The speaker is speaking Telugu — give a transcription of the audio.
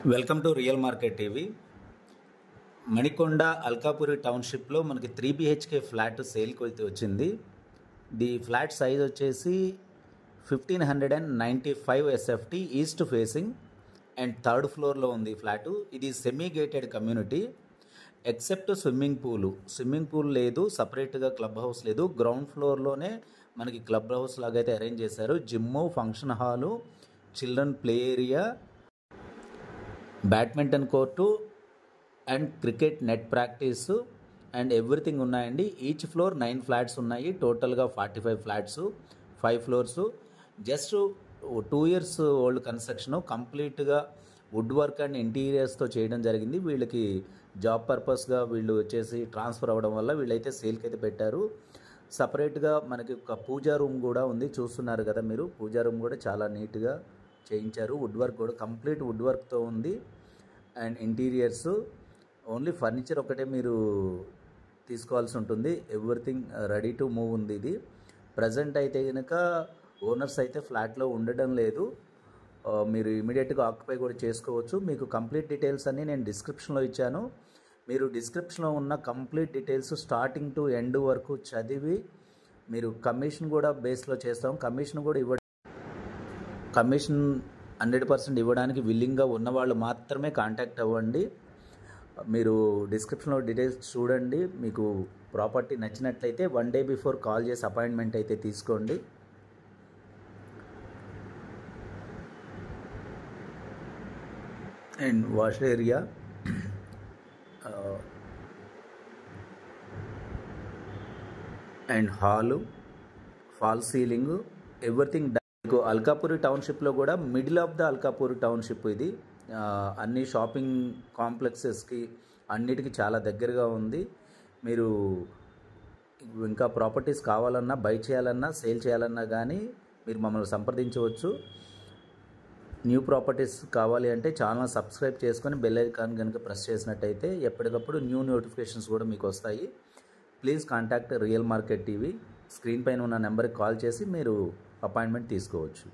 Welcome to real market TV. Manikonda Alkapuri టౌన్షిప్లో మనకి 3 BHK ఫ్లాట్ సేల్కి అయితే వచ్చింది. ది ఫ్లాట్ సైజ్ వచ్చేసి 1595 SFT east facing and third ఫ్లోర్లో ఉంది ఫ్లాటు. ఇది semi gated community except swimming pool లేదు, సపరేట్గా క్లబ్ హౌస్ లేదు. గ్రౌండ్ ఫ్లోర్లోనే మనకి క్లబ్ హౌస్ లాగా అయితే అరేంజ్ చేశారు. Gym, function hall, children play area, badminton court and cricket net practice and everything ఉన్నాయండి. ఈచ్ ఫ్లోర్ 9 ఫ్లాట్స్ ఉన్నాయి. టోటల్గా 45 flats, 5 floors. Just 2 years old construction. కంప్లీట్గా వుడ్ వర్క్ అండ్ ఇంటీరియర్స్తో చేయడం జరిగింది. వీళ్ళకి జాబ్ పర్పస్గా వీళ్ళు వచ్చేసి ట్రాన్స్ఫర్ అవ్వడం వల్ల వీళ్ళైతే సేల్కి అయితే పెట్టారు. సపరేట్గా మనకి ఒక పూజా రూమ్ కూడా ఉంది. చూస్తున్నారు కదా మీరు, పూజా రూమ్ కూడా చాలా నీట్గా చేయించారు. వుడ్ వర్క్ కూడా కంప్లీట్ వుడ్ వర్క్తో ఉంది. అండ్ ఇంటీరియర్స్ ఓన్లీ ఫర్నిచర్ ఒకటే మీరు తీసుకోవాల్సి ఉంటుంది. ఎవ్రీథింగ్ రెడీ టు మూవ్ ఉంది. ఇది ప్రజెంట్ అయితే కనుక ఓనర్స్ అయితే ఫ్లాట్లో ఉండడం లేదు. మీరు ఇమీడియట్గా ఆక్యుపై కూడా చేసుకోవచ్చు. మీకు కంప్లీట్ డీటెయిల్స్ అన్నీ నేను డిస్క్రిప్షన్లో ఇచ్చాను. మీరు డిస్క్రిప్షన్లో ఉన్న complete details starting to end వరకు చదివి మీరు కమిషన్ కూడా బేస్లో చేస్తాం. కమిషన్ 100% ఇవ్వడానికి విల్లింగ్గా ఉన్నవాళ్ళు మాత్రమే కాంటాక్ట్ అవ్వండి. మీరు డిస్క్రిప్షన్లో డీటెయిల్స్ చూడండి. మీకు ప్రాపర్టీ నచ్చినట్లయితే 1 day బిఫోర్ కాల్ చేసి అపాయింట్మెంట్ అయితే తీసుకోండి. And wash area, and hall, fall ceiling, everything. మీకు అల్కాపురి టౌన్షిప్లో కూడా middle of the Alkapuri township ఇది. అన్ని షాపింగ్ కాంప్లెక్సెస్కి అన్నిటికీ చాలా దగ్గరగా ఉంది. మీరు ఇంకా ప్రాపర్టీస్ కావాలన్నా, బై చేయాలన్నా, సేల్ చేయాలన్నా కానీ మీరు మమ్మల్ని సంప్రదించవచ్చు. న్యూ ప్రాపర్టీస్ కావాలి అంటే ఛానల్ సబ్స్క్రైబ్ చేసుకొని బెల్ ఐకాన్ కనుక ప్రెస్ చేసినట్టయితే ఎప్పటికప్పుడు న్యూ నోటిఫికేషన్స్ కూడా మీకు వస్తాయి. Please contact real market TV. Screen పైన ఉన్న నెంబర్కి కాల్ చేసి మీరు అపాయింట్మెంట్ తీసుకోవచ్చు.